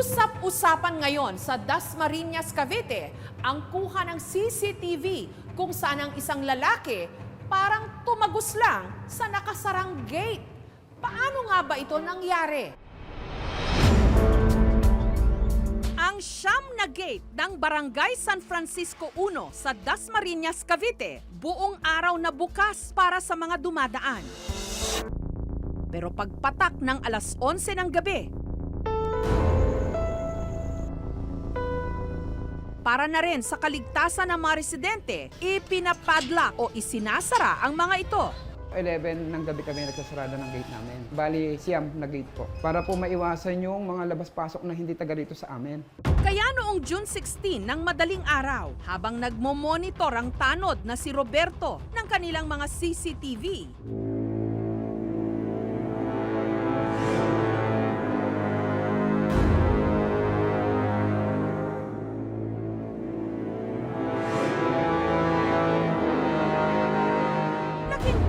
Usap-usapan ngayon sa Dasmariñas, Cavite ang kuha ng CCTV kung saan ang isang lalaki parang tumagos lang sa nakasarang gate. Paano nga ba ito nangyari? Ang siyam na gate ng Barangay San Francisco 1 sa Dasmariñas, Cavite, buong araw na bukas para sa mga dumadaan. Pero pagpatak ng alas 11 ng gabi, para na rin sa kaligtasan ng mga residente, ipinapadlock o isinasara ang mga ito. 11 ng gabi kami nagsasarado ng gate namin. Bali, siyam na gate po. Para po maiwasan yung mga labas-pasok na hindi taga rito sa amin. Kaya noong June 16 ng madaling araw, habang nagmo-monitor ang tanod na si Roberto ng kanilang mga CCTV,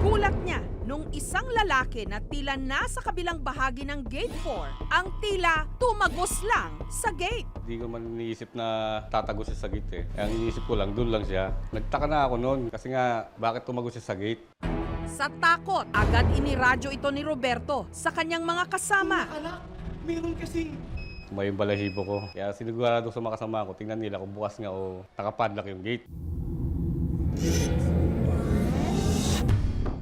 gulat niya nung isang lalaki na tila nasa kabilang bahagi ng gate 4 ang tila tumagos lang sa gate. Hindi ko man iniisip na tatagos siya sa gate eh. Ang iniisip ko lang, doon lang siya. Nagtaka na ako noon kasi nga bakit tumagos siya sa gate. Sa takot, agad iniradyo ito ni Roberto sa kanyang mga kasama. Anak, meron kasing... May balahibo ko. Kaya sinigurado sa mga kasama ko, tingnan nila kung bukas nga o nakapadlock yung gate.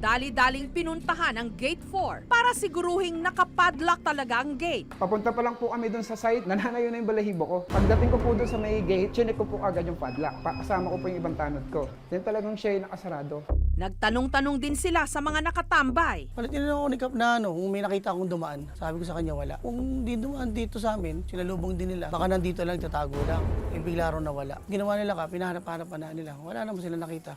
Dali-daling pinuntahan ang gate 4 para siguruhing nakapadlock talaga ang gate. Papunta pa lang po kami doon sa site, nananayo na yung balahibo ko. Pagdating ko po doon sa may gate, chinek ko po agad yung padlock. Kasama ko po yung ibang tanod ko. Then talagang siya yung nakasarado. Nagtanong-tanong din sila sa mga nakatambay. Wala tinanong ako ni Kap na kung may nakita akong dumaan. Sabi ko sa kanya wala. Kung di dumaan dito sa amin, sinalubong din nila. Baka nandito lang, tatago lang. Eh bigla raw nawala. Ginawa nila Kap, pinahanap-hanap na nila. Wala naman sila nakita.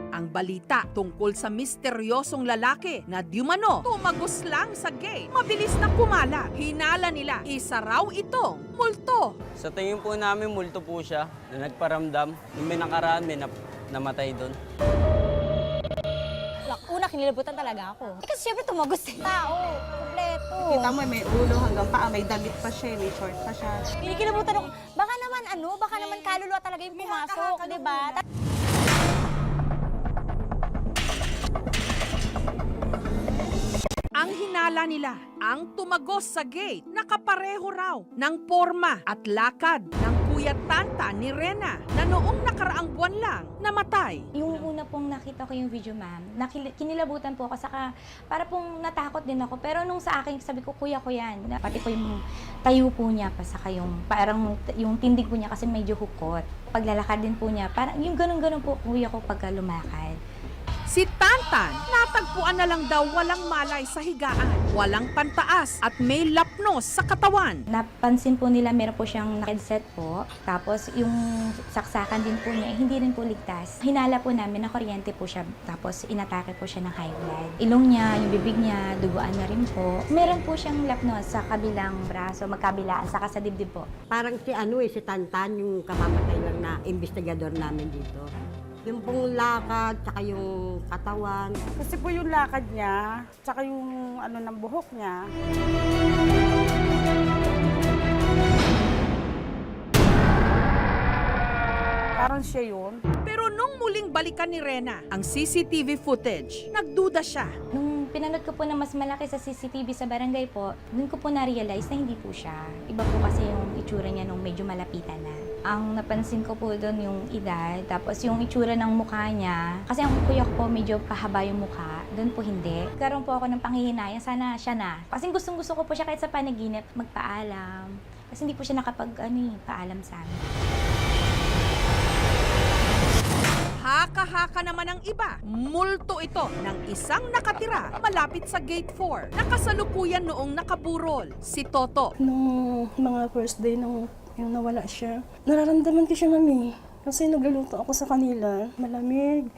Ang balita tungkol sa misteryosong lalaki na diumano tumagos lang sa gate. Mabilis na kumalat. Hinala nila, isa raw itong multo. Sa tingin po namin, multo po siya na nagparamdam. Yung may nakaraan, may namatay doon. Una, kinilabutan talaga ako. Kasi syempre tumagos yung tao. Kompleto. Kita mo, may ulo hanggang paa, may damit pa siya, may short pa siya. Kinikilabutan ako. Baka naman kaluluwa talaga yung pumasok, di ba? Ang hinala nila, ang tumagos sa gate, nakapareho raw ng porma at lakad ng Kuya Tanta ni Rena na noong nakaraang buwan lang namatay. Yung una pong nakita ko yung video, ma'am, kinilabutan po ako, saka para pong natakot din ako. Pero nung sa akin, sabi ko, kuya ko yan. Pati po yung tayo po niya, pa saka yung parang yung tindig po niya kasi medyo hukot. Paglalakad din po niya, parang yung ganun-ganun po kuya ko pagka lumakad. Si Tantan, natagpuan na lang daw walang malay sa higaan, walang pantaas at may lapnos sa katawan. Napansin po nila meron po siyang headset po, tapos yung saksakan din po niya, hindi rin po ligtas. Hinala po namin na kuryente po siya, tapos inatake po siya ng high blood. Ilong niya, yung bibig niya, duguan na rin po. Meron po siyang lapnos sa kabilang braso, magkabilaan, saka sa dibdib po. Parang si Tantan, yung kamamatay lang na investigador namin dito. Yung pong lakad, tsaka yung katawan. Kasi po yung lakad niya, tsaka yung ano ng buhok niya. Parang siya yun. Pero nung muling balikan ni Rena ang CCTV footage, nagduda siya. Nung pinanood ko po na mas malaki sa CCTV sa barangay po, dun ko po na-realize na hindi po siya. Iba po kasi yung itsura niya nung medyo malapitan na. Ang napansin ko po doon yung edad, tapos yung itsura ng mukha niya. Kasi ang kuya ko po medyo pahaba yung mukha, doon po hindi. Karoon po ako ng panghihinayang, sana siya na. Kasi gustong-gusto ko po siya kahit sa panaginip, magpaalam. Kasi hindi po siya paalam sa amin. Haka-haka naman ang iba. Multo ito ng isang nakatira malapit sa Gate 4. Nakasalukuyan noong nakaburol, si Toto. Nung mga first day nung yung nawala siya, nararamdaman ko siya, mami. Kasi nagluluto ako sa kanila. Malamig.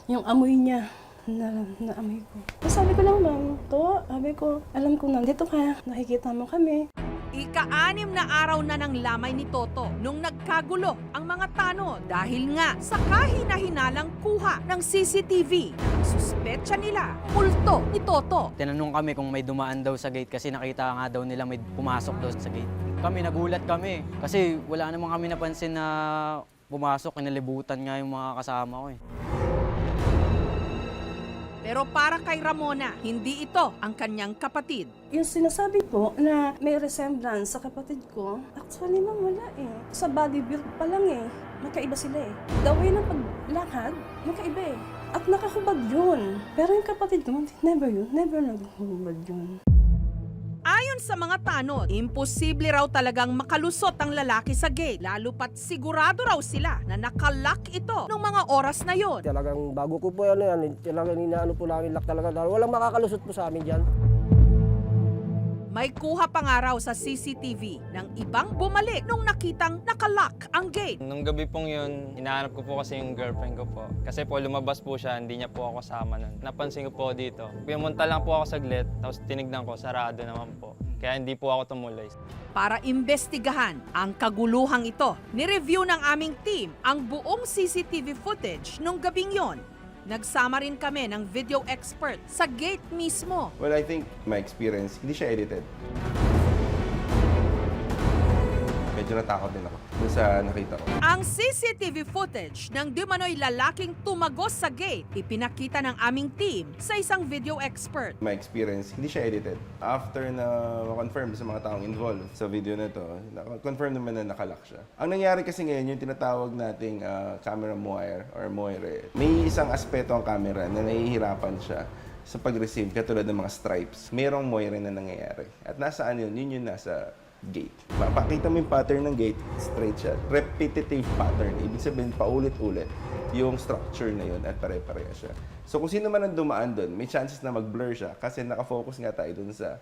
Yung amoy niya, naamoy ko. Sabi ko lang, ma'am, sabi ko, alam ko nandito ka. Nakikita mo kami. Ika-6 na araw na ng lamay ni Toto nung nagkagulo ang mga tanod dahil nga sa kahina-hinalang kuha ng CCTV. Ang suspetsya nila, multo ni Toto. Tinanong kami kung may dumaan daw sa gate kasi nakita nga daw nila may pumasok daw sa gate. Kami, nagulat kami kasi wala namang kami napansin na pumasok, kinalibutan nga yung mga kasama ko eh. Pero para kay Ramona, hindi ito ang kanyang kapatid. Yung sinasabi po na may resemblance sa kapatid ko, actually ma'am wala eh. Sa body build pa lang eh, magkaiba sila eh. The way ng paglakad, magkaiba eh. At nakahubad yun. Pero yung kapatid ko, never nakahubad yun. Ayon sa mga tanod, imposible raw talagang makalusot ang lalaki sa gate, lalo pat sigurado raw sila na nakalock ito nung mga oras na yon. Talagang bago ko po yan, talagang inaano po namin lock talaga. Walang makakalusot po sa amin dyan. May kuha pa nga raw sa CCTV ng ibang bumalik nung nakitang nakalock ang gate. Nung gabi pong yun, hinahanap ko po kasi yung girlfriend ko po. Kasi po lumabas po siya, hindi niya po ako kasama nun. Napansin ko po dito. Pumunta lang po ako saglit, tapos tinignan ko, sarado naman po. Kaya hindi po ako tumuloy. Para imbestigahan ang kaguluhang ito, nireview ng aming team ang buong CCTV footage nung gabing yon. Nagsama rin kami ng video expert sa gate mismo. Well, I think my experience, hindi siya edited. Medyo natakot din ako dun sa nakita ko. Ang CCTV footage ng di manoy lalaking tumagos sa gate, ipinakita ng aming team sa isang video expert. My experience, hindi siya edited. After na confirm sa mga taong involved sa video na to, confirm naman na nakalock siya. Ang nangyari kasi ngayon, yung tinatawag nating camera moire or moire, may isang aspeto ang camera na nahihirapan siya sa pag-receive katulad ng mga stripes. Merong moire na nangyayari. At nasaan yun? Yun yung nasa gate. Mapakita mo yung pattern ng gate, straight siya. Repetitive pattern. Ibig sabihin, paulit-ulit yung structure na yun at pare-pareha siya. So kung sino man ang dumaan doon, may chances na mag-blur siya kasi nakafocus nga tayo doon sa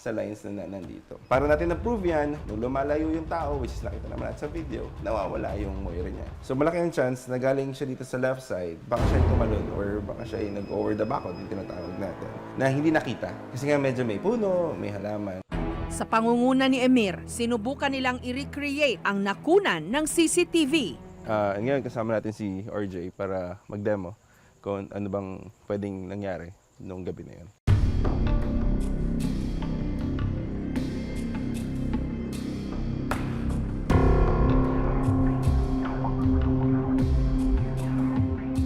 lines na nandito. Para natin na-prove yan, nung lumalayo yung tao, which is nakita naman natin sa video, nawawala yung moire niya. So malaki ang chance na galing siya dito sa left side, baka siya tumalon or baka siya nag-over the background, yung tinatawag natin, na hindi nakita. Kasi nga medyo may puno, may halaman. Sa pangunguna ni Emir, sinubukan nilang i-recreate ang nakunan ng CCTV. Ngayon kasama natin si RJ para mag-demo kung ano bang pwedeng nangyari nung gabi na yun.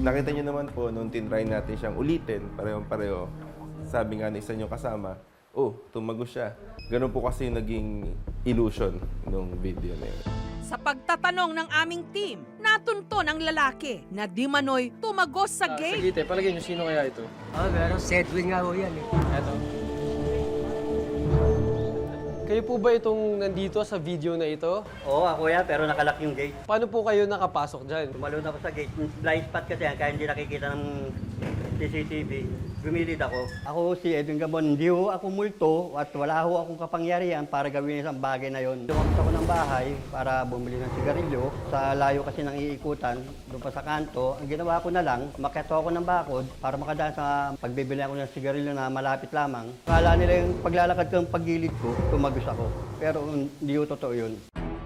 Nakita niyo naman po nung tinry natin siyang ulitin, parehong-pareho. Sabi nga ng isa niyong kasama, oh, tumagos siya. Ganun po kasi yung naging illusion nung video na yun. Sa pagtatanong ng aming team, natunto ng lalaki na di manoy tumagos sa gate. Sige, palagay niyo, sino kaya ito? Pero Sedwin nga ho yan eh. Eto. Kayo po ba itong nandito sa video na ito? Oo, ako yan, pero nakalock yung gate. Paano po kayo nakapasok dyan? Tumalon ako sa gate. Blind spot kasi yan, kaya hindi nakikita ng CCTV. Gumilid ako. Ako si Edwin Gabon, hindi ho ako multo at wala ho akong kapangyarihan para gawin isang bagay na yon. Lumabas ako ng bahay para bumili ng sigarilyo. Sa layo kasi ng iikutan, doon pa sa kanto, ang ginawa ko na lang, makita ako ng bakod para makadaan sa pagbibili ako ng sigarilyo na malapit lamang. Akala nila yung paglalakad ko ng paggilid ko, tumagos ako. Pero hindi ho totoo yun.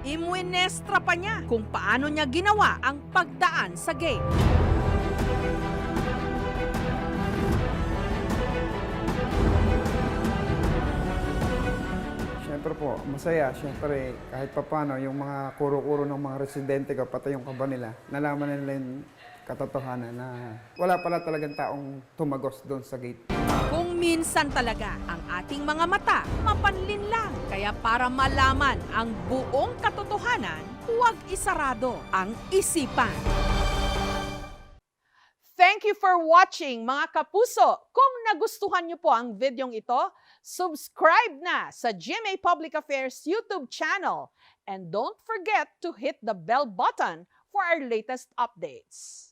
Imwinestra pa niya kung paano niya ginawa ang pagdaan sa gate. Siyempre po, masaya. Siyempre, kahit papano, yung mga kuro-kuro ng mga residente ko, pati yung kaba nila, nalaman nila yung katotohanan na wala pala talagang taong tumagos doon sa gate. Kung minsan talaga ang ating mga mata mapanlin lang. Kaya para malaman ang buong katotohanan, huwag isarado ang isipan. Thank you for watching mga kapuso. Kung nagustuhan niyo po ang videong ito, subscribe na sa GMA Public Affairs YouTube channel. And don't forget to hit the bell button for our latest updates.